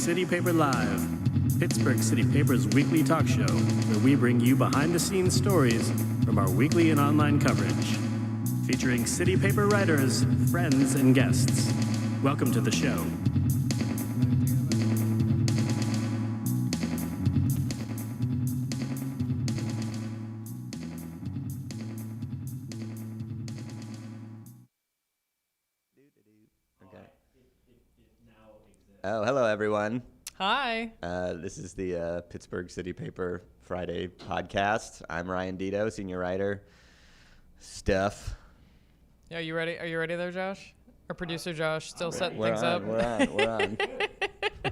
City Paper Live, Pittsburgh City Paper's weekly talk show, where we bring you behind-the-scenes stories from our weekly and online coverage, featuring City Paper writers, friends, and guests. Welcome to the show. Oh, hello, everyone. Hi. This is the Pittsburgh City Paper Friday podcast. I'm Ryan Dito, senior writer. Steph. Yeah, are you ready? Are you ready there, Josh? Our producer, Josh, still setting things up. We're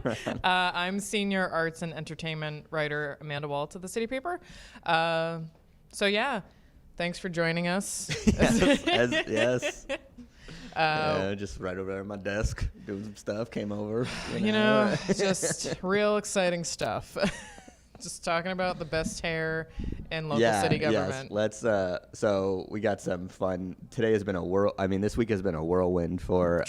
on. I'm senior arts and entertainment writer Amanda Waltz of the City Paper. So, yeah, thanks for joining us. Yes. Just right over there at my desk, doing some stuff, came over. Just real exciting stuff. Just talking about the best hair in local city government. Yes. Let's, so we got some fun. Today has been this week has been a whirlwind for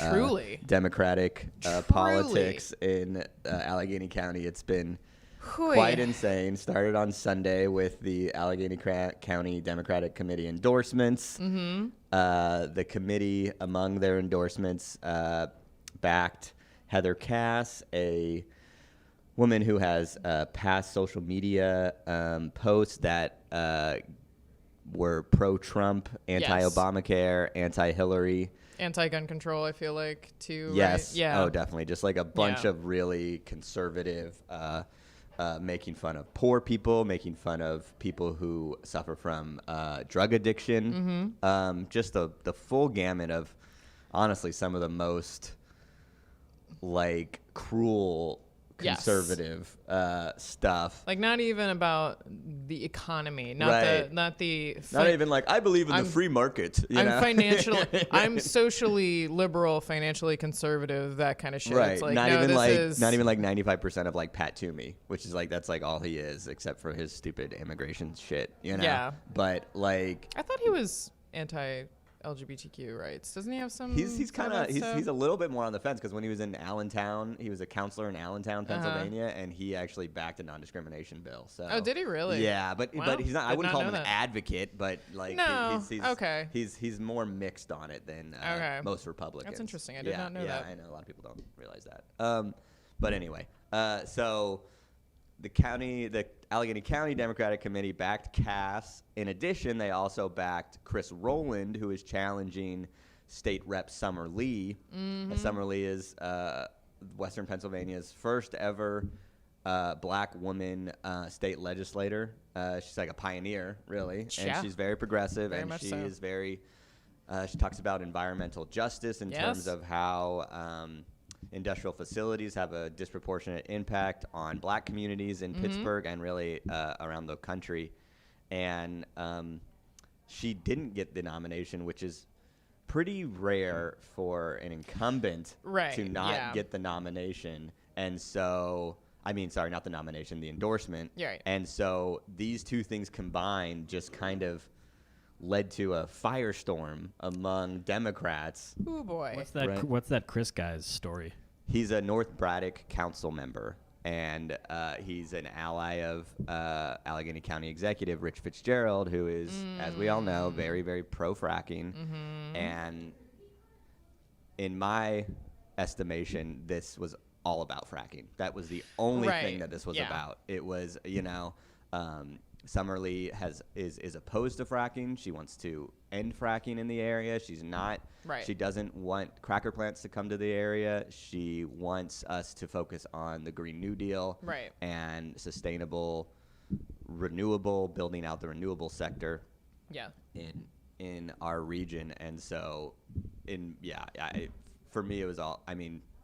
Democratic politics in Allegheny County. It's been quite insane. Started on Sunday with the Allegheny County Democratic Committee endorsements. Mm-hmm. The committee, among their endorsements, backed Heather Cass, a woman who has past social media posts that were pro-Trump, anti-Obamacare, anti-Hillary. Anti-gun control, I feel like, too. Yes. Right? Yeah. Oh, definitely. Just like a bunch of really conservative making fun of poor people, making fun of people who suffer from drug addiction. Mm-hmm. Just the full gamut of, honestly, some of the most cruel conservative stuff. Like, not even about the economy, not even like I believe in the free market. I'm socially liberal, financially conservative, that kind of shit. Right. It's like, not even 95% of like Pat Toomey, which is like that's like all he is, except for his stupid immigration shit. Yeah. But like, I thought he was anti-LGBTQ rights. Doesn't he have some? He's kind of he's a little bit more on the fence, because when he was in Allentown, he was a counselor in Allentown, Pennsylvania, and he actually backed a non-discrimination bill. So did he really? Yeah, but he's not. I wouldn't call him an advocate, but like he's more mixed on it than most Republicans. That's interesting. I did not know that. Yeah, I know a lot of people don't realize that. But anyway, so the Allegheny County Democratic Committee backed Cass. In addition, they also backed Chris Rowland, who is challenging State Rep Summer Lee. Mm-hmm. Summer Lee is Western Pennsylvania's first ever black woman state legislator. She's like a pioneer, really, and she's very progressive, and she is very. She talks about environmental justice in terms of how. Industrial facilities have a disproportionate impact on black communities in Pittsburgh and really around the country. And she didn't get the nomination, which is pretty rare for an incumbent to not get the nomination. And so, not the nomination, the endorsement. Yeah, right. And so these two things combined just kind of led to a firestorm among Democrats. Oh boy! What's that Chris guy's story? He's a North Braddock council member, and he's an ally of Allegheny County Executive Rich Fitzgerald, who is, as we all know, very, very pro-fracking. Mm-hmm. And in my estimation, this was all about fracking. That was the only thing that this was about. It was, Summer Lee is opposed to fracking. She wants to end fracking in the area. She's not. Right. She doesn't want cracker plants to come to the area. She wants us to focus on the Green New Deal and sustainable, renewable, building out the renewable sector. Yeah. In our region, and so, for me, it was all.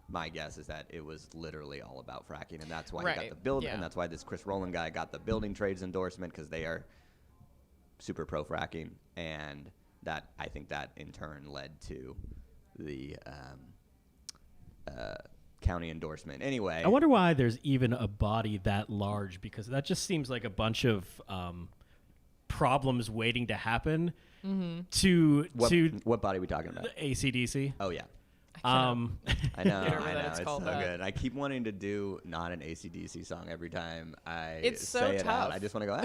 My guess is that it was literally all about fracking, and that's why he got the building, and that's why this Chris Rowland guy got the building trades endorsement, because they are super pro fracking, and that I think that in turn led to the county endorsement. Anyway, I wonder why there's even a body that large, because that just seems like a bunch of problems waiting to happen. Mm-hmm. What body are we talking about? AC/DC. Oh yeah. I know. Get over I that know. it's It's called so that. good. I keep wanting to do not an AC/DC song every time I It's so say it tough. out. I just want to go,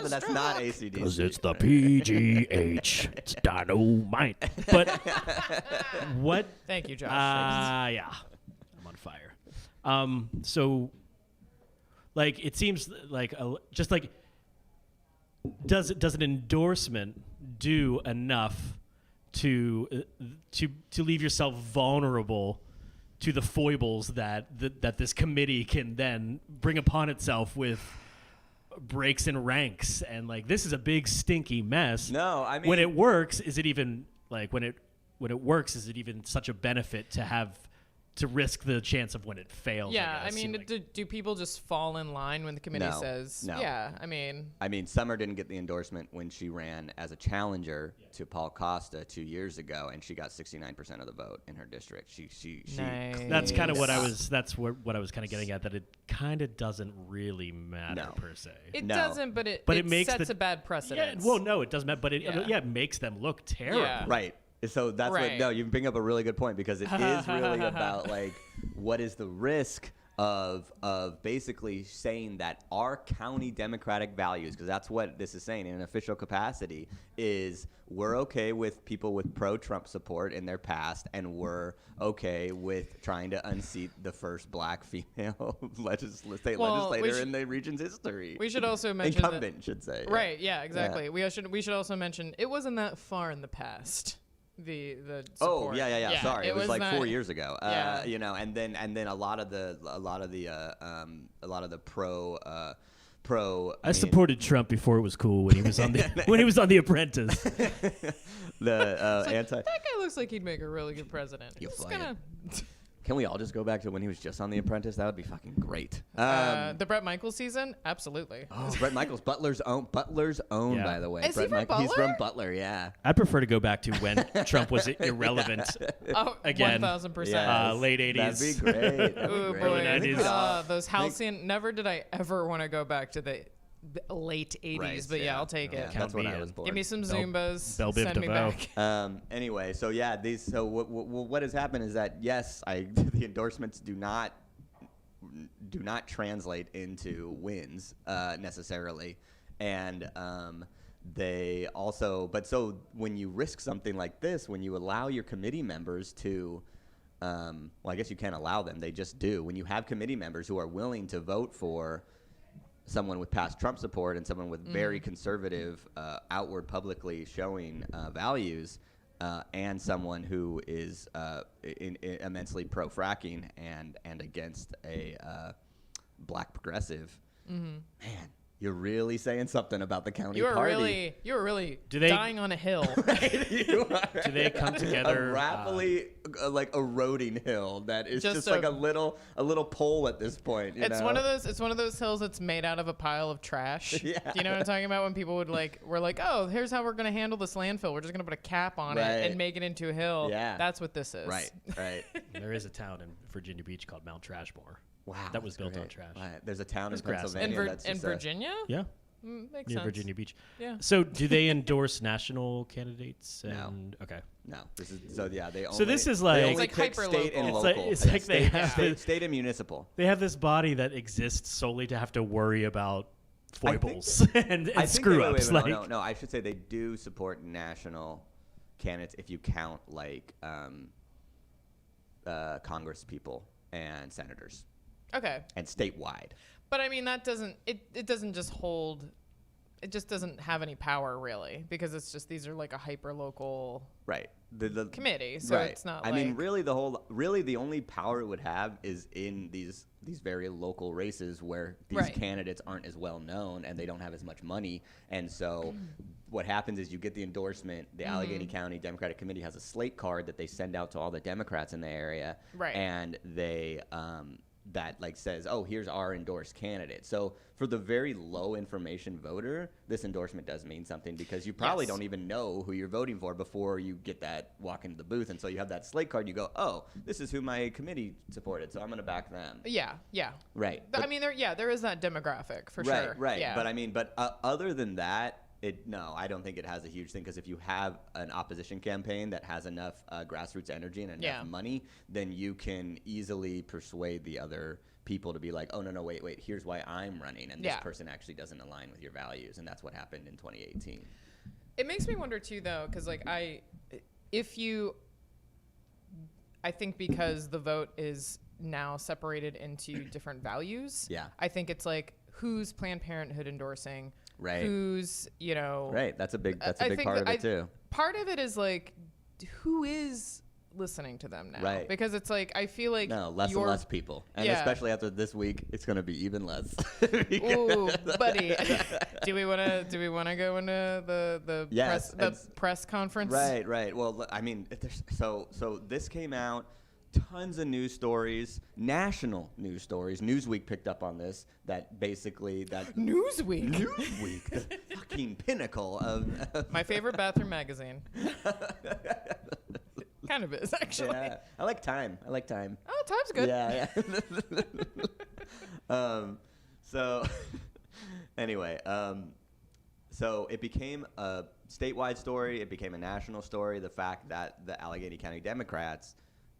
but that's not AC/DC. Because it's the PGH. It's dynamite. But what? Thank you, Josh. Yeah, I'm on fire. So, like, it seems like just like does an endorsement do enough to leave yourself vulnerable to the foibles that this committee can then bring upon itself with breaks in ranks, and like this is a big stinky mess. No, I mean, when it works, is it even like when it works, is it even such a benefit to risk the chance of when it fails? Yeah, I I mean, do people just fall in line when the committee No, says? no. Yeah, I mean, Summer didn't get the endorsement when she ran as a challenger to Paul Costa 2 years ago, and she got 69% of the vote in her district. She Nice. That's kind of what I Yes. was. That's what I was kind of getting at. That it kind of doesn't really matter No. per se. it No. doesn't, but it makes sets the- a bad Yeah. precedent. Well, no, it doesn't matter. But Yeah. it makes them look terrible. Yeah. Right. So that's what. Right. No, you bring up a really good point because it is really about like what is the risk of basically saying that our county democratic values, because that's what this is saying in an official capacity, is we're okay with people with pro-Trump support in their past, and we're okay with trying to unseat the first black female state legislator in the region's history. We should also mention incumbent, should say. Yeah. Right. Yeah. Exactly. We should also mention it wasn't that far in the past. The Oh support. yeah. Sorry, it was like not- 4 years ago. Yeah. You know, and then a lot of the pro. I supported Trump before it was cool when he was on the when he was on The Apprentice. the anti. That guy looks like he'd make a really good president. You'll Just fly it. gonna Can we all just go back to when he was just on The Apprentice? That would be fucking great. the Bret Michaels season, absolutely. Oh, Bret Michaels, Butler's own, Yeah. by the way. Is he from He's from Butler? Butler, yeah. I'd prefer to go back to when Trump was irrelevant. Oh, Again. 1,000%. Yes. Late 80s. That'd be great. That'd be Ooh, great. boy. Early 90s. Those halcyon. Never did I ever want to go back to the late 80s, Right, but yeah, I'll take yeah, it. that's when me I in. was born. Give me some Bell- Zumbas. Bell Biv Send me DeVoe. back. Anyway, so yeah, what has happened is that yes, the endorsements do not translate into wins necessarily, and they also. But so when you risk something like this, when you allow your committee members to, well, I guess you can't allow them; they just do. When you have committee members who are willing to vote for someone with past Trump support and someone with very conservative, outward publicly showing values, and someone who is immensely pro-fracking and against a black progressive, man, you're really saying something about the county You were party. really Do they- dying on a hill. You are Do they come together? a rapidly like eroding hill that is Just just a- like a little pole at this point. You It's know? one of those hills that's made out of a pile of trash. Yeah. Do you know what I'm talking about? When people we're like, oh, here's how we're gonna handle this landfill. We're just gonna put a cap on Right. it and make it into a hill. Yeah. That's what this is. Right. There is a town in Virginia Beach called Mount Trashmore. Wow, That was that's built on great. trash. Right. There's a town in It's grass. Pennsylvania that's In just Virginia? Yeah, Makes near sense. Virginia Beach. Yeah. So, do they endorse national candidates? No. And, okay. No, this is so yeah. They only, So this is they like- only It's like pick state and hyper-local. local. It's Yeah, like they state, have state, the- state and municipal. They have this body that exists solely to have to worry about I think foibles and I think screw wait, ups. wait, Like, no. I should say they do support national candidates if you count like Congress people and senators Okay. and statewide. But I mean, that doesn't it doesn't just hold. It just doesn't have any power really, because it's just these are like a hyper local Right. The committee, so right. it's not. I like, mean, really, the only power it would have is in these very local races where these Right. candidates aren't as well known and they don't have as much money. And so, what happens is you get the endorsement. The Allegheny County Democratic Committee has a slate card that they send out to all the Democrats in the area, Right. and they that like says, oh, here's our endorsed candidate. So for the very low information voter, this endorsement does mean something because you probably Yes. don't even know who you're voting for before you get that walk into the booth. And so you have that slate card. You go, oh, this is who my committee supported, so I'm going to back them. Yeah. Right. I mean, there is that demographic for right, sure. Right. Yeah. But I mean, other than that, No, I don't think it has a huge thing, because if you have an opposition campaign that has enough grassroots energy and enough money, then you can easily persuade the other people to be like, oh, no, wait, here's why I'm running, and this person actually doesn't align with your values, and that's what happened in 2018. It makes me wonder too, though, because like I think because the vote is now separated into different values. Yeah, I think it's like who's Planned Parenthood endorsing. Right. Who's, Right. That's a big part of it too. Part of it is like, who is listening to them now? Right. Because it's like, I feel like less and less people. And especially after this week, it's going to be even less. Ooh, buddy. Do we want to go into the press conference? Right. Well, I mean, so this came out. Tons of news stories, national news stories. Newsweek picked up on this. Newsweek, the fucking pinnacle of my favorite bathroom magazine. Kind of is, actually. Yeah, I like Time. Oh, Time's good. Yeah. So anyway, so it became a statewide story. It became a national story. The fact that the Allegheny County Democrats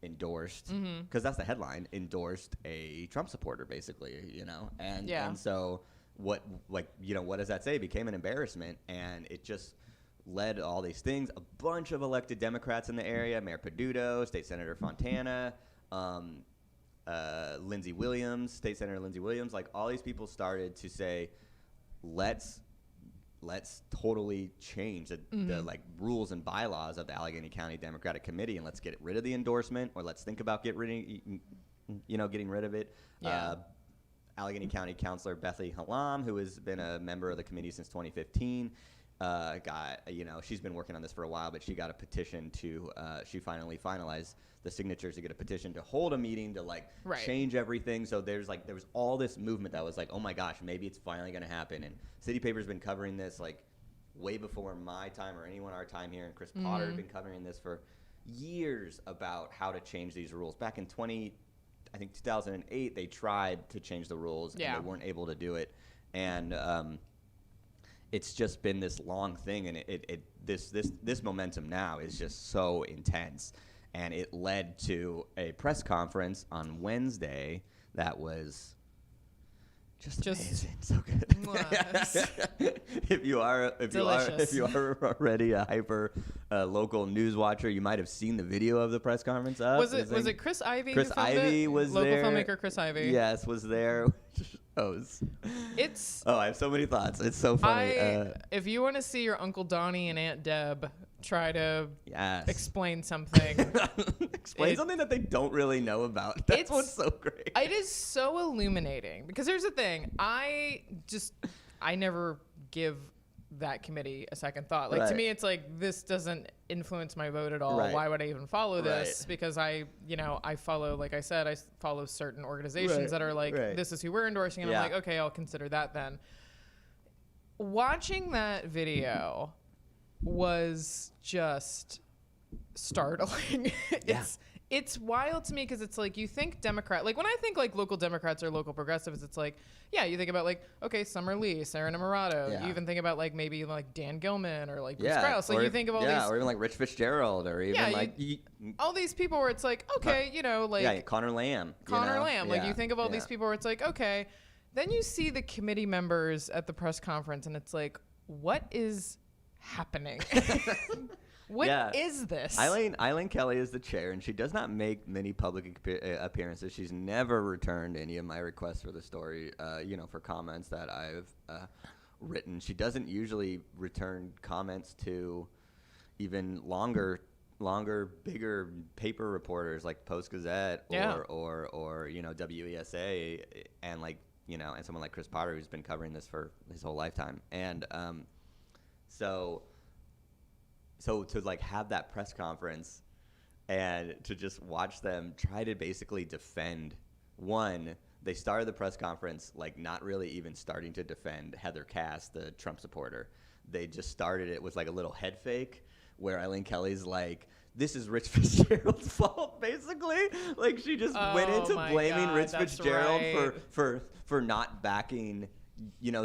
endorsed, because that's the headline, endorsed a Trump supporter, basically, and so what does that say? It became an embarrassment, and it just led to all these things. A bunch of elected Democrats in the area, Mayor Peduto, State Senator Fontana, Lindsey Williams, State Senator Lindsey Williams, like all these people started to say, let's totally change the like rules and bylaws of the Allegheny County Democratic Committee, and let's get rid of the endorsement, or let's think about getting rid of it. Yeah. Allegheny County Councilor Bethy Hallam, who has been a member of the committee since 2015, she's been working on this for a while, but she got a petition to, she finally finalized the signatures to get a petition to hold a meeting to change everything. So there was all this movement that was like, oh my gosh, maybe it's finally going to happen. And City Paper's been covering this like way before my time or anyone our time here. And Chris Potter had been covering this for years about how to change these rules. Back in 2008, they tried to change the rules and they weren't able to do it. And, it's just been this long thing, and this momentum now is just so intense, and it led to a press conference on Wednesday that was just amazing, so good. If you are already a hyper local news watcher, you might have seen the video of the press conference. Was it Chris Ivey? Chris Ivey was there. Local filmmaker Chris Ivey. Yes, was there. I have so many thoughts. It's so funny. If you want to see your Uncle Donnie and Aunt Deb try to explain something, something that they don't really know about. That's what's so great. It is so illuminating, because here's the thing. I never give that committee a second thought. Like, to me, it's like, this doesn't influence my vote at all. Why would I even follow this? Because I follow, like I said, I follow certain organizations that are like, this is who we're endorsing. And I'm like, okay, I'll consider that then. Watching that video was just startling. It's wild to me, because it's like, you think Democrat, like when I think like local Democrats or local progressives, it's like, you think about like, okay, Summer Lee, Sarah Namarato. You even think about like maybe like Dan Gilman or like Bruce Grouse. Like you think of all these. Yeah, or even like Rich Fitzgerald, or even all these people where it's like, okay, like. Connor Lamb. Like you think of all these people where it's like, okay. Then you see the committee members at the press conference, and it's like, what is happening? What is this? Eileen Kelly is the chair, and she does not make many public appearances. She's never returned any of my requests for the story, for comments that I've written. She doesn't usually return comments to even longer, bigger paper reporters like Post-Gazette or WESA, and and someone like Chris Potter, who's been covering this for his whole lifetime. And So to have that press conference and to just watch them try to basically defend they started the press conference not really even starting to defend Heather Cass, the Trump supporter. They just started it with a little head fake where Eileen Kelly's like, this is Rich Fitzgerald's fault, basically. She just went into blaming Rich Fitzgerald for not backing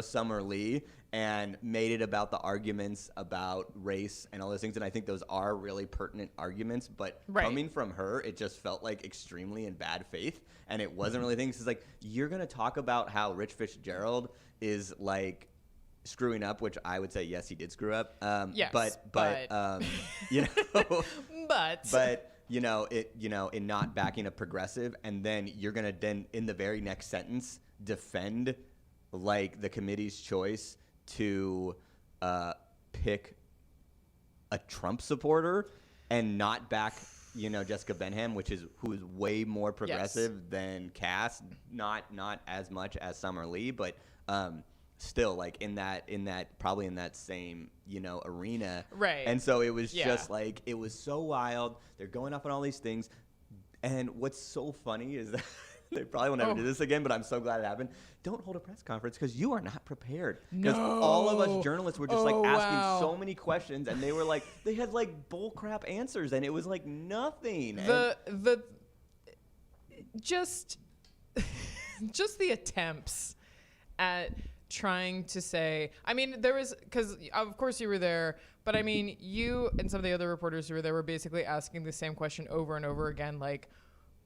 Summer Lee and made it about the arguments about race and all those things. And I think those are really pertinent arguments. But coming from her, it just felt like extremely in bad faith. And it wasn't really things. It's like, you're going to talk about how Rich Fitzgerald is like screwing up, which I would say, yes, he did screw up. Yes, but in not backing a progressive. And then you're going to then in the very next sentence defend like the committee's choice to pick a Trump supporter and not back, Jessica Benham, who is way more progressive than Cass, not as much as Summer Lee, but still like in that probably in that same arena, right? And so it was just like, it was so wild. They're going up on all these things, and what's so funny is that they probably will never do this again, but I'm so glad it happened. Don't hold a press conference because you are not prepared. Because all of us journalists were just asking so many questions, and they were like, they had like bull crap answers, and it was like nothing. Just the attempts at trying to say, I mean, there was, because of course you were there, but I mean, you and some of the other reporters who were there were basically asking the same question over and over again, like,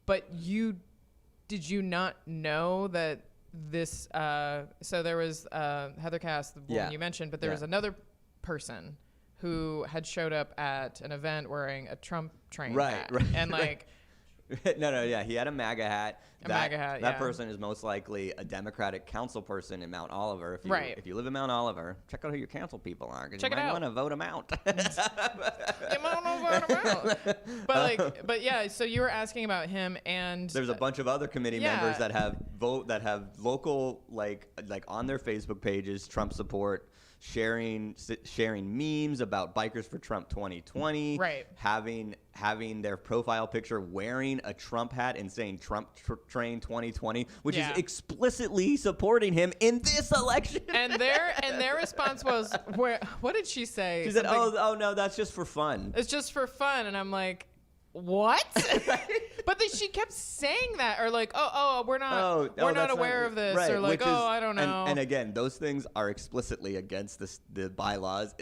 but did you not know that this, so there was Heather Cass, the woman you mentioned, but there was another person who had showed up at an event wearing a Trump train hat. And like, No, he had a MAGA hat. That person is most likely a Democratic council person in Mount Oliver. If you live in Mount Oliver, check out who your council people are, because you might want to vote them out. You might want to vote them out. But yeah, so you were asking about him, and there's a bunch of other committee members that have local like on their Facebook pages Trump support, sharing memes about Bikers for Trump 2020, having their profile picture wearing a Trump hat and saying Trump Train 2020, which is explicitly supporting him in this election. And their response was, what did she say? She said, "Oh no, that's just for fun. It's just for fun." And I'm like, what? But then she kept saying that, or like, we're not aware of this, or like, I don't know. And again, those things are explicitly against the bylaws.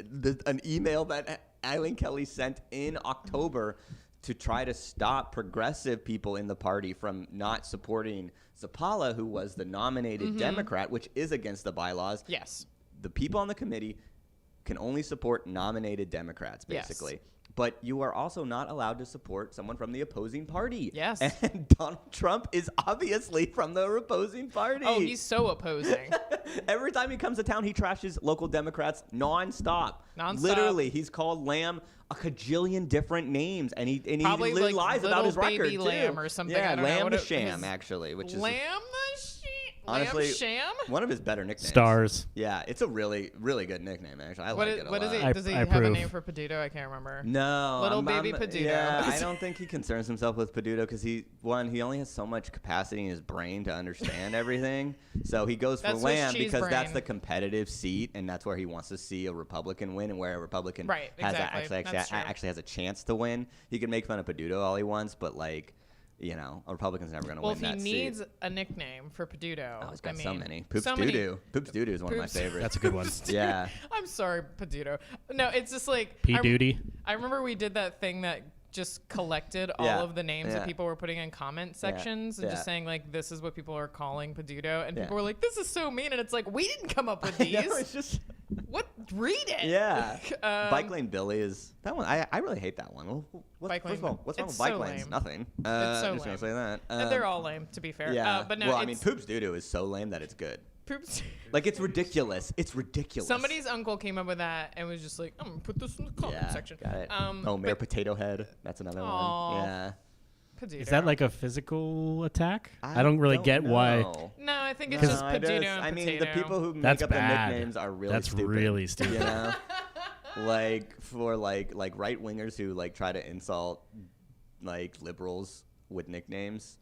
An email that Eileen Kelly sent in October to try to stop progressive people in the party from not supporting Zapala, who was the nominated Democrat, which is against the bylaws. Yes. The people on the committee can only support nominated Democrats, basically. Yes. But you are also not allowed to support someone from the opposing party. Yes. And Donald Trump is obviously from the opposing party. Oh, he's so opposing. Every time he comes to town, he trashes local Democrats nonstop. Literally, he's called Lamb a cajillion different names, and he probably literally lies about his record, baby Lamb or something. Yeah, I don't Lamb know the Sham, actually. Which is Lamb the Sham? Honestly, Sham? One of his better nicknames. Stars. Yeah, it's a really, really good nickname, actually. I like it a lot. Does he have a name for Peduto? I can't remember. No. Little baby Peduto. Yeah, I don't think he concerns himself with Peduto because he only has so much capacity in his brain to understand everything. So he goes for Lamb because that's the competitive seat, and that's where he wants to see a Republican win, and where a Republican actually has a chance to win. He can make fun of Peduto all he wants, but like, a Republican's never going to win that seat. Well, if he needs a nickname for Peduto. Oh, he's got so many. Poops Doo-Doo. Poops Doo-Doo is one of my favorites. That's a good one. Yeah. I'm sorry, Peduto. No, it's just like... P-Duty. I remember we did that thing that just collected all of the names that people were putting in comment sections and just saying, like, this is what people are calling Peduto. And people were like, this is so mean. And it's like, we didn't come up with these. No, it's just... What? Read it. Yeah. Bike Lane Billy is that one. I really hate that one. What's wrong with Bike Lanes? Lame. Nothing. It's so just lame. Gonna say that. They're all lame, to be fair. Yeah. But no, well, I mean, Poops Doo-Doo is so lame that it's good. Poops. Like, it's ridiculous. It's ridiculous. Somebody's uncle came up with that and was just like, I'm gonna put this in the comment section. Got it. Mayor Potato Head. That's another one. Yeah. Peduto. Is that like a physical attack? I don't really get why. No, I think it's just Peduto and I mean, Potato. the people who make That's up bad. the nicknames are really That's stupid. really stupid. You know? Like, for like right wingers who like try to insult like liberals with nicknames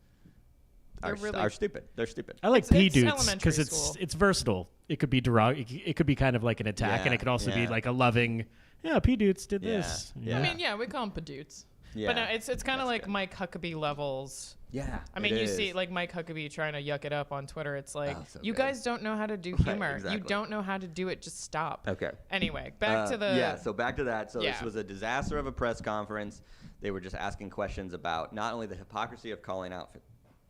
are stupid. They're stupid. I like P-Dudes because school. it's versatile. It could be it could be kind of like an attack, and it could also be like a loving. Yeah, P-Dudes did this. Yeah. I mean, we call them Pedutes. Yeah. But no, it's kind of like Mike Huckabee levels Yeah. I mean, you see like Mike Huckabee trying to yuck it up on Twitter. It's like, so you good. guys don't know how to do humor. exactly. You don't know how to do it. Just stop. Okay. Anyway, back to the. Yeah, so back to that. So Yeah. this was a disaster of a press conference. They were just asking questions about not only the hypocrisy of calling out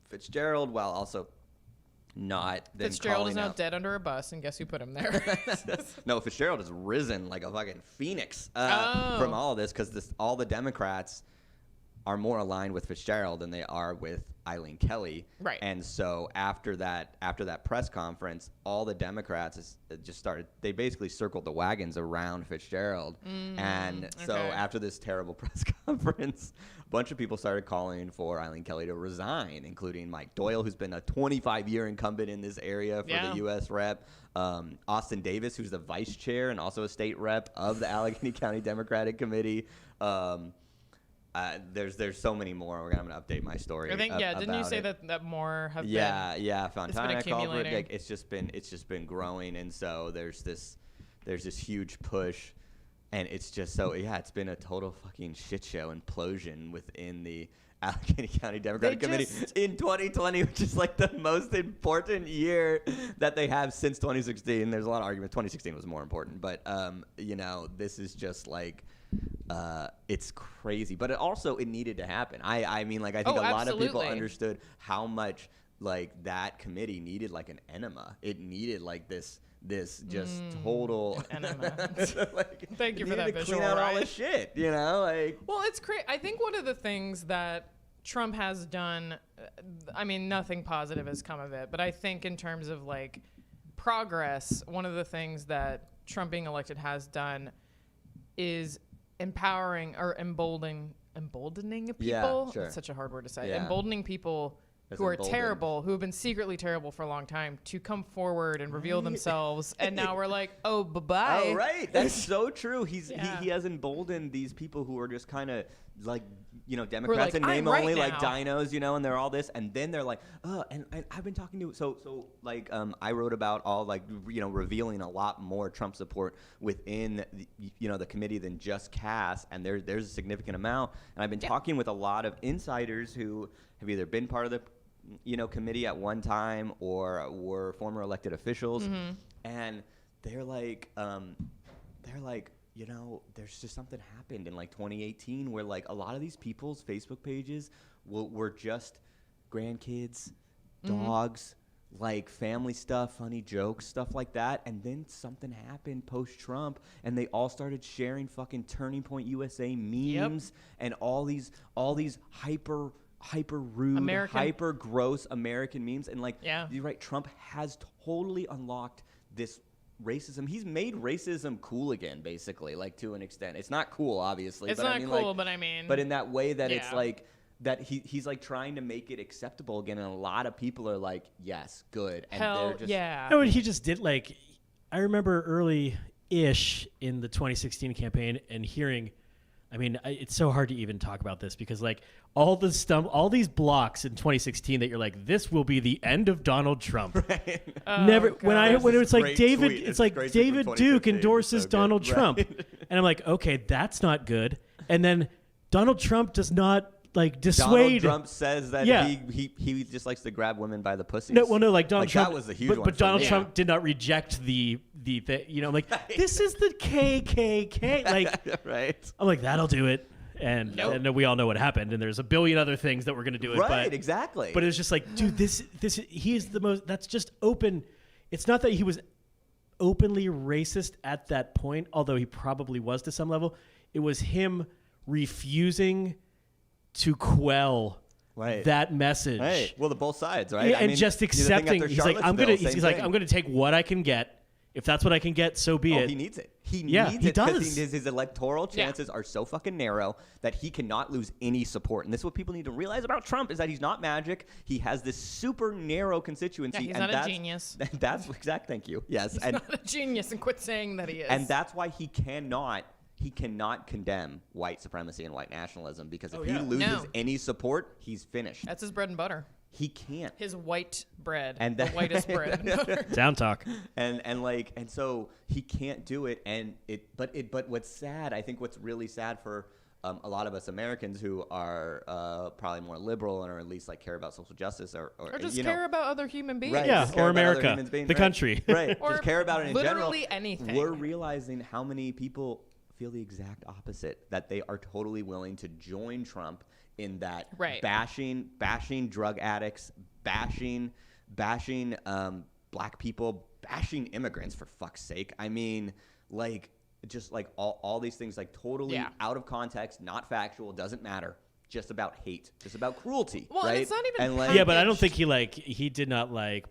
Fitzgerald, while also not then Fitzgerald is calling now out. dead under a bus, and guess who put him there? No, Fitzgerald has risen like a fucking phoenix Oh. from all of this, because all the Democrats are more aligned with Fitzgerald than they are with Eileen Kelly. Right. And so after that press conference, all the Democrats just started, they basically circled the wagons around Fitzgerald. And so okay. after this terrible press conference, a bunch of people started calling for Eileen Kelly to resign, including Mike Doyle, who's been a 25-year incumbent in this area for the U.S. rep. Austin Davis, who's the vice chair and also a state rep of the Allegheny County Democratic Committee. There's so many more. I'm gonna update my story. I think didn't you say that more have been? Yeah. Fontana Culver, accumulating. like, it's just been growing, and so there's this huge push, and it's just it's been a total fucking shit show, implosion within the Allegheny County Democratic Committee in 2020, which is like the most important year that they have since 2016. There's a lot of arguments. 2016 was more important, but this is just like. It's crazy, but it needed to happen. I mean, like, I think a lot of people understood how much like that committee needed like an enema. It needed like this just total enema. Like, Thank you for that visual. Clean out all this shit, like. Well, it's crazy. I think one of the things that Trump has done, I mean, nothing positive has come of it, but I think in terms of like progress, one of the things that Trump being elected has done is empowering or emboldening people. Yeah, sure. That's such a hard word to say. Yeah. Emboldening people who are terrible, who have been secretly terrible for a long time, to come forward and reveal themselves. And now we're like, oh, bye-bye. Oh, right. That's so true. He has emboldened these people who are just kind of like, Democrats like, in name I'm right only, now. like dinos, and they're all this. And then they're like, and I've been talking to, so I wrote about all like, revealing a lot more Trump support within, the committee than just Cass. And there's a significant amount. And I've been talking with a lot of insiders who have either been part of the, committee at one time or were former elected officials. And they're like, there's just something happened in like 2018 where like a lot of these people's Facebook pages were just grandkids, dogs, like family stuff, funny jokes, stuff like that. And then something happened post-Trump, and they all started sharing fucking Turning Point USA memes and all these hyper rude, hyper gross American memes. And like, you're right, Trump has totally unlocked this racism. He's made racism cool again, basically, like, to an extent. It's not cool, obviously. It's but not I mean, cool, like, but I mean. But in that way that it's like, that he's like trying to make it acceptable again, and a lot of people are like, yes, good. And they're just, No, and he just did, like, I remember early-ish in the 2016 campaign and hearing, I mean, it's so hard to even talk about this because, like, all these blocks in 2016 that you're like, this will be the end of Donald Trump. Right. Never when it's like David, tweet. it's like David Duke endorses so Donald good. Trump, Right. and I'm like, okay, that's not good. And then Donald Trump does not like dissuade. Donald Trump says that he just likes to grab women by the pussies. No, well, no, like Donald Trump. That was a huge one. But Donald me. Trump did not reject the like, this is the KKK. Like, right. I'm like, that'll do it. And we all know what happened. And there's a billion other things that we're going to do it. Right, but, exactly. But it was just like, dude, he is the most, that's just open. It's not that he was openly racist at that point, although he probably was to some level. It was him refusing to quell that message. Right. Well, the both sides, right? Yeah, and just accepting. He's like, I'm gonna take what I can get. If that's what I can get, so be it. He needs it. He does. Because his electoral chances are so fucking narrow that he cannot lose any support. And this is what people need to realize about Trump, is that he's not magic. He has this super narrow constituency. Yeah, he's not a genius. That's exact. Thank you. Yes. He's not a genius, and quit saying that he is. And that's why he cannot condemn white supremacy and white nationalism, because if he loses any support, he's finished. That's his bread and butter. He can't. His white bread. And the whitest bread and butter. Down talk. And so he can't do it. But what's sad, I think what's really sad for a lot of us Americans who are probably more liberal and or at least like care about social justice or just you care know, about other human beings. right, Yeah, just care or about other America, humans being, the country. right? Or just care about it in general. literally anything. We're realizing how many people feel the exact opposite, that they are totally willing to join Trump in that bashing drug addicts, bashing black people, bashing immigrants, for fuck's sake. I mean, like, just like all these things, like totally out of context, not factual, doesn't matter. Just about hate, just about cruelty. Well, right? and it's not even and like, Yeah, but I don't think he did not like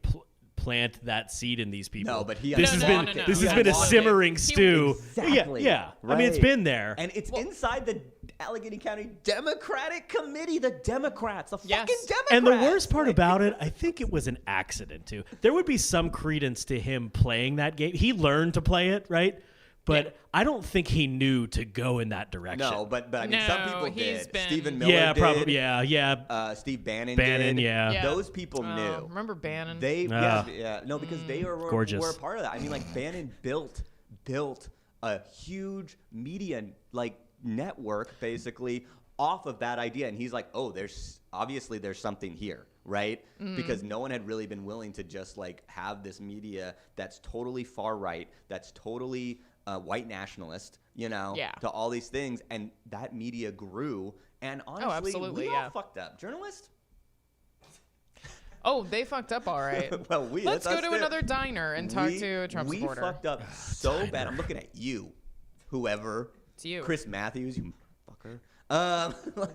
plant that seed in these people. No, but he this has been this has been a simmering stew. Exactly. Yeah. Right. I mean, it's been there. And it's inside the Allegheny County Democratic Committee, the Democrats, the fucking Democrats. And the worst part about it, I think it was an accident too. There would be some credence to him playing that game. He learned to play it, right? But I don't think he knew to go in that direction. No, but I mean, some people did. Stephen Miller did. Probably. Yeah. Steve Bannon did. Yeah. Those people knew. Remember Bannon? No, because they were a part of that. I mean, like, Bannon built a huge media like network basically off of that idea, and he's like, oh, there's something here. Right? Because no one had really been willing to just like have this media that's totally far right, that's totally white nationalist, you know, to all these things. And that media grew. And honestly, we all fucked up. Journalists? Oh, they fucked up all right. Well, let's go to another diner and talk to a Trump supporter. We fucked up so bad. I'm looking at you, whoever. It's you. Chris Matthews, you fucker.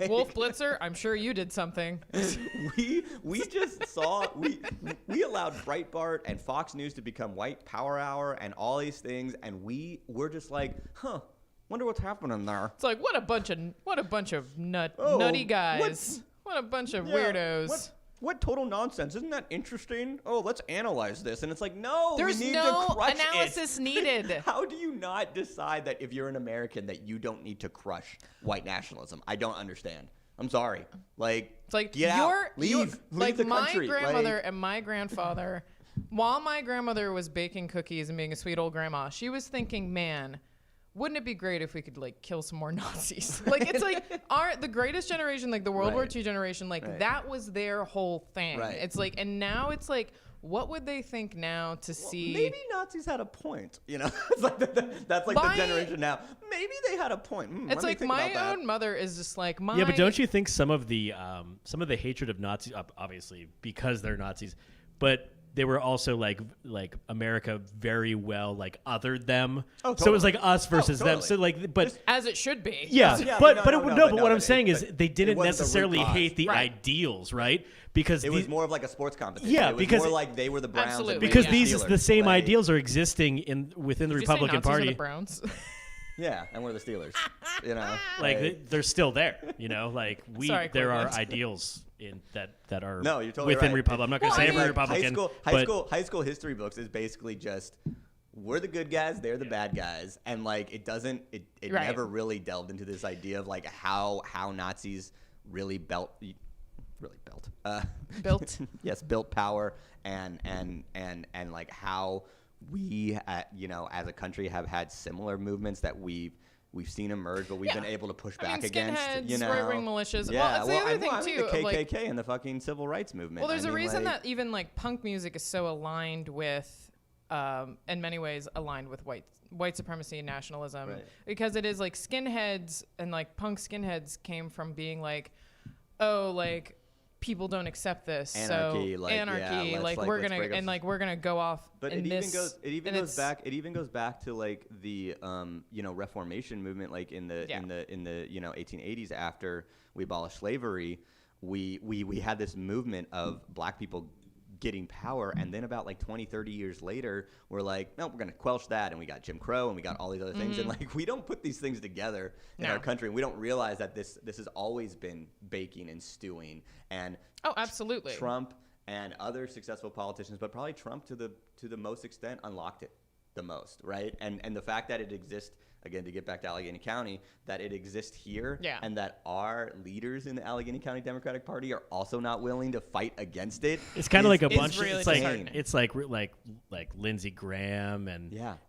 Wolf Blitzer, I'm sure you did something. we just saw we allowed Breitbart and Fox News to become white power hour and all these things, and we're just like, wonder what's happening there. It's like what a bunch of nutty guys. What a bunch of weirdos. What total nonsense. Isn't that interesting? Oh, let's analyze this. And it's like, no, there's we need no to crush analysis needed. How do you not decide that if you're an American that you don't need to crush white nationalism? I don't understand. I'm sorry. Like, it's like get out. Leave like the my country. grandmother and my grandfather, while my grandmother was baking cookies and being a sweet old grandma, she was thinking, man, wouldn't it be great if we could like kill some more Nazis? Like, it's like the greatest generation, like the World War II generation, like that was their whole thing. Right. It's like, and now it's like, what would they think now to see? Maybe Nazis had a point, you know? It's like that's like the generation now. Maybe they had a point. It's like my own mother is just like my. Yeah, but don't you think some of the hatred of Nazis, obviously because they're Nazis, but they were also like America very well like othered them. Oh, totally. So it was like us versus them. So like, but as it should be. Yeah, but what I'm saying is they didn't necessarily hate the ideals, right? Because it was more of like a sports competition. Yeah, it was because more like they were the Browns. Absolutely, because these the same ideals are existing within the Republican Party. The Browns? Yeah, and we're the Steelers. You know, like they're still there. You know, like there are ideals in that are you're totally within right. Republican. I'm not going to say every Republican. High school history books is basically just we're the good guys, they're the bad guys, and like it never really delved into this idea of like how Nazis really built power and like how we as a country have had similar movements that we've seen emerge, but we've been able to push back against, right-wing militias. Yeah, it's the other thing too. The KKK and the fucking civil rights movement. Well, there's a reason that even like punk music is so aligned with, in many ways, aligned with white supremacy and nationalism, because it is like skinheads and like punk skinheads came from being like, oh, like people don't accept this, anarchy, so we're gonna go off. But it even goes back to like the Reformation movement, like in the 1880s after we abolished slavery, we had this movement of black people getting power, and then about like 20-30 years later we're like, no, we're gonna quelch that, and we got Jim Crow and we got all these other things, and like we don't put these things together in our country, and we don't realize that this has always been baking and stewing, and absolutely Trump and other successful politicians, but probably Trump to the most extent, unlocked it. the most, right? And the fact that it exists, again, to get back to Allegheny County, that it exists here, and that our leaders in the Allegheny County Democratic Party are also not willing to fight against it. It's kind of like a bunch. Really it's like Lindsey Graham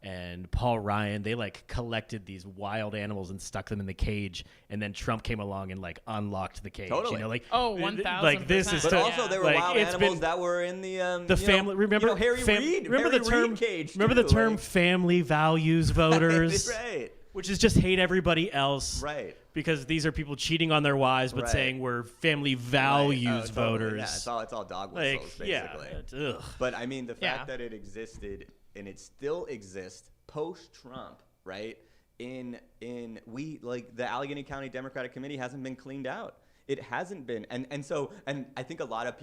and Paul Ryan. They like collected these wild animals and stuck them in the cage, and then Trump came along and like unlocked the cage. Totally. You know, like 1,000%. like this is. But also there were like, wild animals that were in the family. Remember Harry Reid. Remember Harry the term. Reid cage Remember the too, term like, family values voters. right. Which is just hate everybody else. Right. Because these are people cheating on their wives, but saying we're family values voters. Yeah, it's all dog whistles, basically. Yeah. But I mean, the fact that it existed and it still exists post-Trump, right? The Allegheny County Democratic Committee hasn't been cleaned out. It hasn't been, and I think a lot of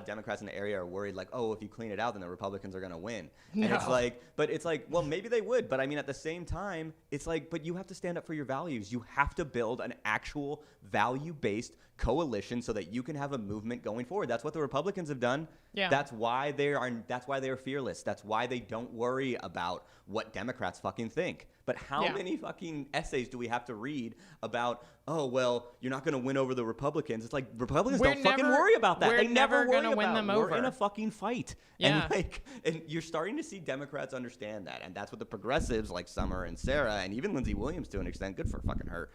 Democrats in the area are worried, like, oh, if you clean it out, then the Republicans are going to win. No. And it's like, well, maybe they would, but I mean, at the same time, it's like, but you have to stand up for your values. You have to build an actual value-based coalition so that you can have a movement going forward. That's what the Republicans have done. Yeah. That's why they're fearless. That's why they don't worry about what Democrats fucking think. But how many fucking essays do we have to read about, oh, well, you're not going to win over the Republicans? It's like, Republicans don't fucking worry about that. They never worry about win them it. over. We're in a fucking fight. Yeah. And you're starting to see Democrats understand that. And that's what the progressives like Summer and Sarah and even Lindsey Williams to an extent, good for fucking her.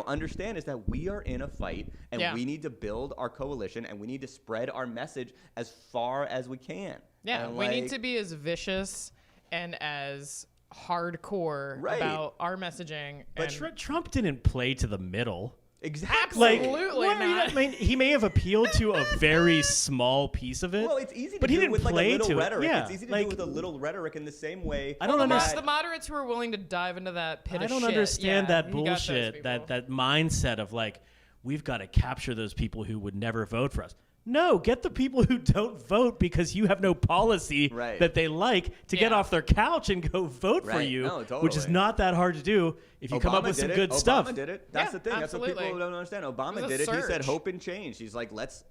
Understand is that we are in a fight and we need to build our coalition and we need to spread our message as far as we can. Yeah, we need to be as vicious and as hardcore about our messaging. But Trump didn't play to the middle. Exactly. Absolutely not. I mean, he may have appealed to a very small piece of it. Well, it's easy to but do he didn't with like play a little to rhetoric. It. Yeah, it's easy to do with a little rhetoric in the same way. I don't understand. The moderates who are willing to dive into that pit of shit. I don't understand that he got those bullshit, people. that mindset of like, we've got to capture those people who would never vote for us. No, get the people who don't vote because you have no policy that they like to get off their couch and go vote for you, which is not that hard to do if you come up with some good stuff. Obama did it. That's the thing. Absolutely. That's what people don't understand. Obama did it. He said hope and change. He's like, let's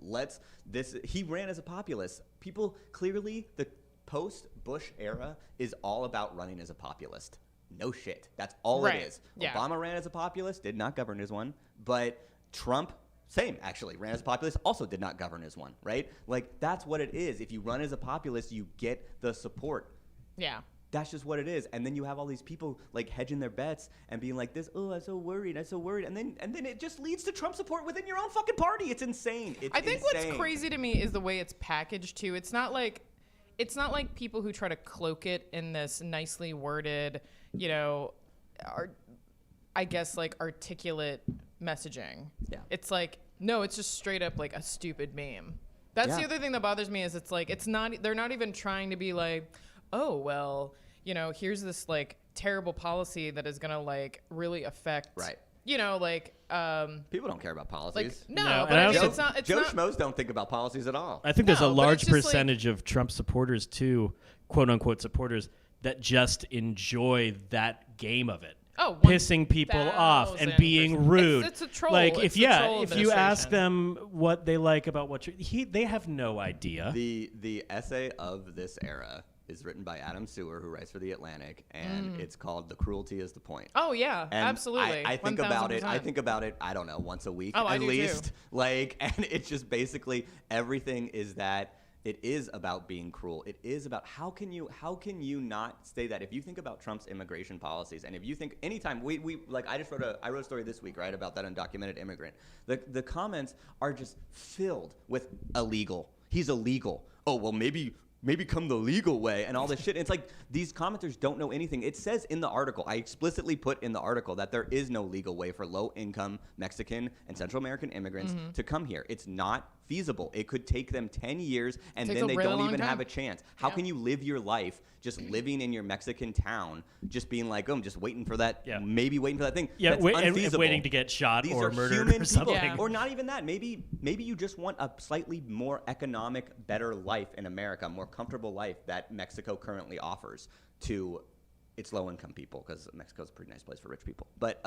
this. He ran as a populist. People clearly, the post-Bush era is all about running as a populist. No shit. That's all it is. Yeah. Obama ran as a populist, did not govern as one, but Trump. Same, actually. Ran as a populist, also did not govern as one, right? Like, that's what it is. If you run as a populist, you get the support. Yeah. That's just what it is. And then you have all these people, like, hedging their bets and being like this, oh, I'm so worried. And then it just leads to Trump support within your own fucking party. It's insane. I think what's crazy to me is the way it's packaged, too. It's not like people who try to cloak it in this nicely worded, I guess, like, articulate messaging. Yeah. It's like, no, it's just straight up like a stupid meme. That's the other thing that bothers me is it's like, they're not even trying to be like, oh, well, here's this like terrible policy that is going to like really affect, people don't care about policies. Like, no, but I mean, it's not. Joe Schmoes don't think about policies at all. I think there's a large percentage of Trump supporters too, quote unquote supporters, that just enjoy that game of it. Oh, pissing people off and being rude. It's a troll. Like if you ask them what they like about they have no idea. The essay of this era is written by Adam Sewer, who writes for The Atlantic, and it's called "The Cruelty Is the Point." Oh yeah, and absolutely. I think about it. I think about it. I don't know, once a week at least. Too. Like, and it's just basically everything is that. It is about being cruel. It is about how can you not say that? If you think about Trump's immigration policies, and if you think anytime I wrote a story this week, right, about that undocumented immigrant. The comments are just filled with illegal. He's illegal. Oh, well, maybe come the legal way and all this shit. And it's like these commenters don't know anything. It says in the article, I explicitly put in the article that there is no legal way for low-income Mexican and Central American immigrants to come here. It's not feasible. It could take them 10 years and then they don't even have a chance. How can you live your life just living in your Mexican town, just being like, oh, I'm just waiting for that, maybe waiting for that thing. Yeah, That's unfeasible. And waiting to get shot These or are murdered human or something. people. Or not even that. Maybe you just want a slightly more economic, better life in America, more comfortable life that Mexico currently offers to its low-income people, because Mexico's a pretty nice place for rich people. But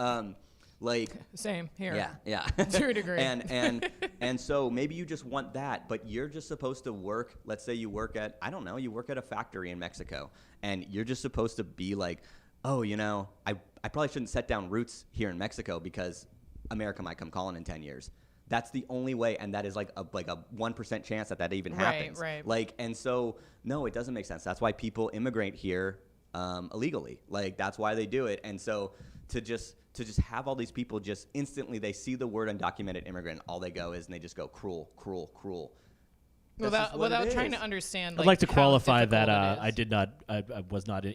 Like, same here. Yeah. To a degree. And so maybe you just want that, but you're just supposed to work. Let's say you work at, I don't know, you work at a factory in Mexico, and you're just supposed to be like, oh, I probably shouldn't set down roots here in Mexico because America might come calling in 10 years. That's the only way, and that is like a 1% chance that even happens. Right. Like, and so no, it doesn't make sense. That's why people immigrate here illegally. Like, that's why they do it. And so to just have all these people just instantly, they see the word undocumented immigrant, all they go is, and they just go cruel. Without trying to understand. I'd like to how qualify difficult that I was not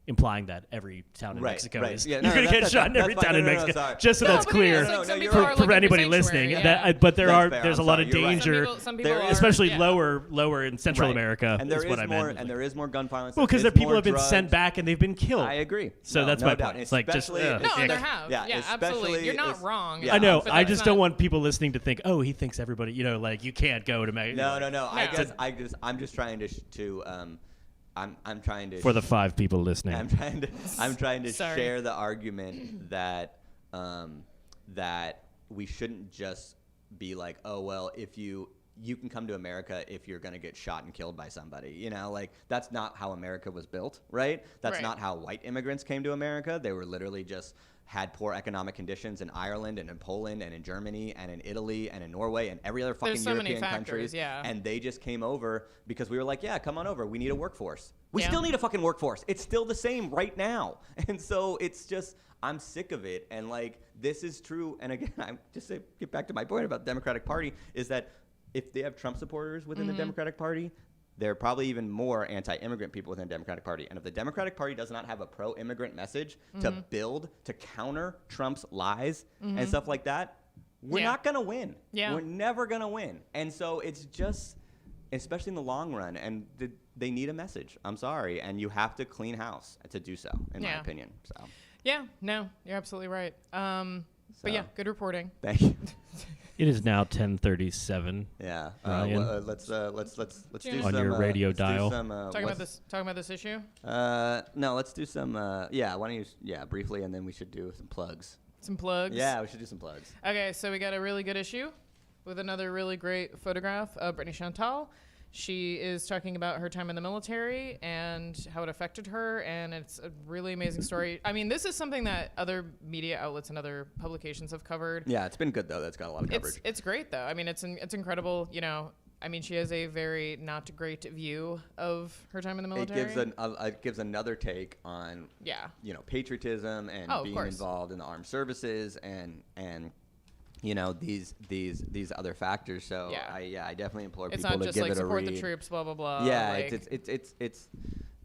implying that every town in Mexico is. Yeah, you're going to get shot in every town in Mexico. Just so that's clear for anybody listening. Yeah. But there's a lot of danger, Some people are, especially lower in Central America. And there is what I meant. And there is more gun violence. Well, because the people have been sent back and they've been killed. I agree. So that's my point. It's like just there have. Yeah, absolutely. You're not wrong. I know. I just don't want people listening to think, oh, he thinks everybody, like you can't go to Mexico. No. I'm just trying to. I'm trying to. For the 5 people listening. I'm trying to share the argument that that we shouldn't just be like, oh well, if you can come to America if you're going to get shot and killed by somebody. Like, that's not how America was built, right? That's not how white immigrants came to America. They were literally just had poor economic conditions in Ireland and in Poland and in Germany and in Italy and in Norway and every other fucking European country. And they just came over because we were like, yeah, come on over. We need a workforce. We still need a fucking workforce. It's still the same right now. And so it's just, I'm sick of it. And like, this is true. And again, I'm just to get back to my point about the Democratic Party is that if they have Trump supporters within the Democratic Party, there are probably even more anti-immigrant people within the Democratic Party. And if the Democratic Party does not have a pro-immigrant message to counter Trump's lies and stuff like that, we're not going to win. Yeah. We're never going to win. And so it's just, especially in the long run, and they need a message. I'm sorry. And you have to clean house to do so, in my opinion. So. Yeah, no, you're absolutely right. But yeah, good reporting. Thank you. It is now 10:37. Yeah. Let's do on your radio dial. Talking about this issue. No, let's do some. Why don't you? Briefly, and then we should do some plugs. Some plugs. Yeah, we should do some plugs. Okay, so we got a really good issue with another really great photograph of Brittany Chantal. She is talking about her time in the military and how it affected her, and it's a really amazing story. I mean, this is something that other media outlets and other publications have covered. Yeah, it's been good, though. That's got a lot of coverage. It's great, though. I mean, it's incredible. I mean, she has a very not great view of her time in the military. It gives another take on patriotism and being involved in the armed services and these other factors. So I definitely implore people to give it a read. It's not just support the troops, blah blah blah. Yeah, it's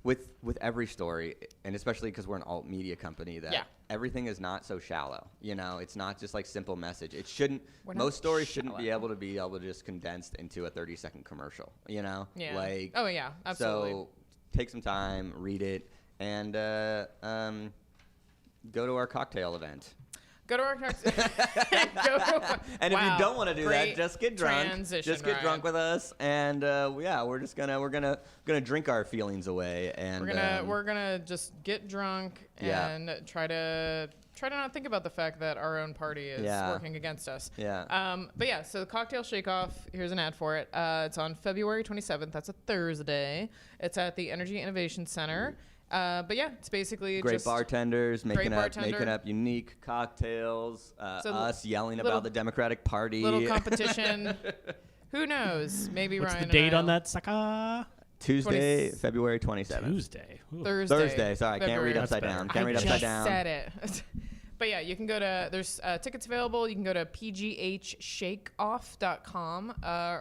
with every story, and especially because we're an alt media company, that everything is not so shallow. It's not just like simple message. It shouldn't. Most stories shouldn't be able to just condensed into a 30-second commercial. Yeah. Like. Oh yeah, absolutely. So take some time, read it, and go to our cocktail event. Go to our cocktail. And if you don't want to do that, just get drunk. Just get drunk with us, and we're gonna drink our feelings away, and we're gonna just get drunk and try to not think about the fact that our own party is working against us. Yeah. But yeah, so the cocktail shake-off. Here's an ad for it. It's on February 27th. That's a Thursday. It's at the Energy Innovation Center. But yeah, it's basically great bartenders making up unique cocktails. Us yelling about the Democratic Party. Little competition. Who knows? Maybe What's Ryan. What's the date on that, sucker? Tuesday, February 27th. Tuesday. Ooh. Thursday. Sorry, I can't read upside down. I just said it. But yeah, you can go to, there's tickets available. You can go to pghshakeoff.com,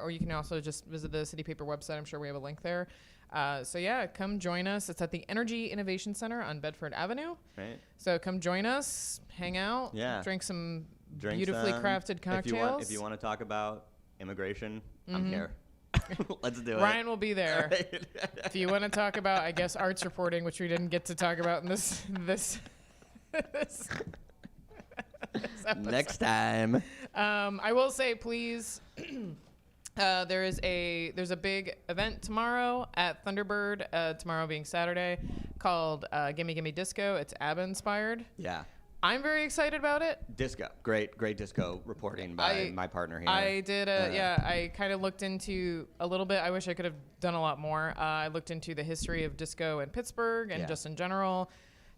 or you can also just visit the City Paper website. I'm sure we have a link there. So yeah, come join us. It's at the Energy Innovation Center on Bedford Avenue. Right. So come join us, hang out, drink some beautifully crafted cocktails. If you want to talk about immigration, I'm here. Let's do it. Ryan will be there. If you want to talk about, I guess, arts reporting, which we didn't get to talk about in this next time. I will say, please. There's a big event tomorrow at Thunderbird, tomorrow being Saturday, called Gimme Gimme Disco. It's ABBA inspired. Yeah. I'm very excited about it. Disco. Great disco reporting by my partner here. I did, I kind of looked into a little bit. I wish I could have done a lot more. I looked into the history of disco in Pittsburgh and just in general.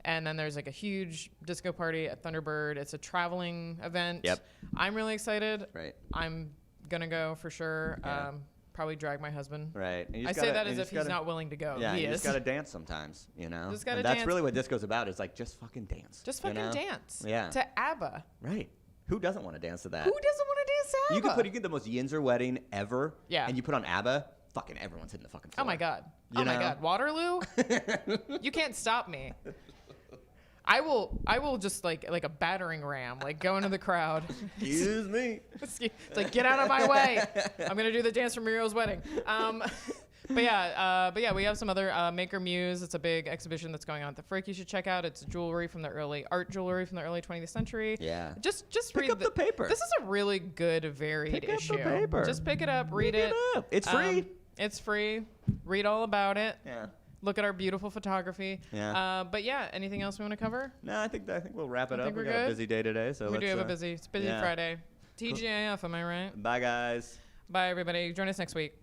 And then there's like a huge disco party at Thunderbird. It's a traveling event. Yep. I'm really excited. Right. I'm going to go for sure. Yeah. Probably drag my husband. Right. I say that as if he's not willing to go. Yeah, he you is. just gotta dance sometimes, you know. Just gotta That's dance. really what disco's about. Is like just fucking dance. Just fucking dance. Yeah. To ABBA. Right. Who doesn't want to dance to that? Who doesn't want to dance to ABBA? You get the most Yinzer wedding ever. Yeah. And you put on ABBA. Fucking everyone's hitting the fucking floor. Oh my god. You My know? god. Waterloo? You can't stop me. I will just like a battering ram, like go into the crowd. Excuse me. It's like, get out of my way. I'm gonna do the dance from Muriel's wedding. But yeah, we have some other Maker Muse. It's a big exhibition that's going on at the Frick. You should check out. It's jewelry from the early 20th century. Yeah. Just Pick read up the paper. This is a really good varied issue. Pick up the paper. Just pick it up, read Pick it. up. It's free. It's free. Read all about it. Yeah. Look at our beautiful photography. Yeah. But yeah, anything else we want to cover? No, I think we'll wrap it up. think We we're got a good? busy day today, so We do have a let's, busy yeah. Friday. TGIF, am I right? Bye, guys. Bye, everybody. Join us next week.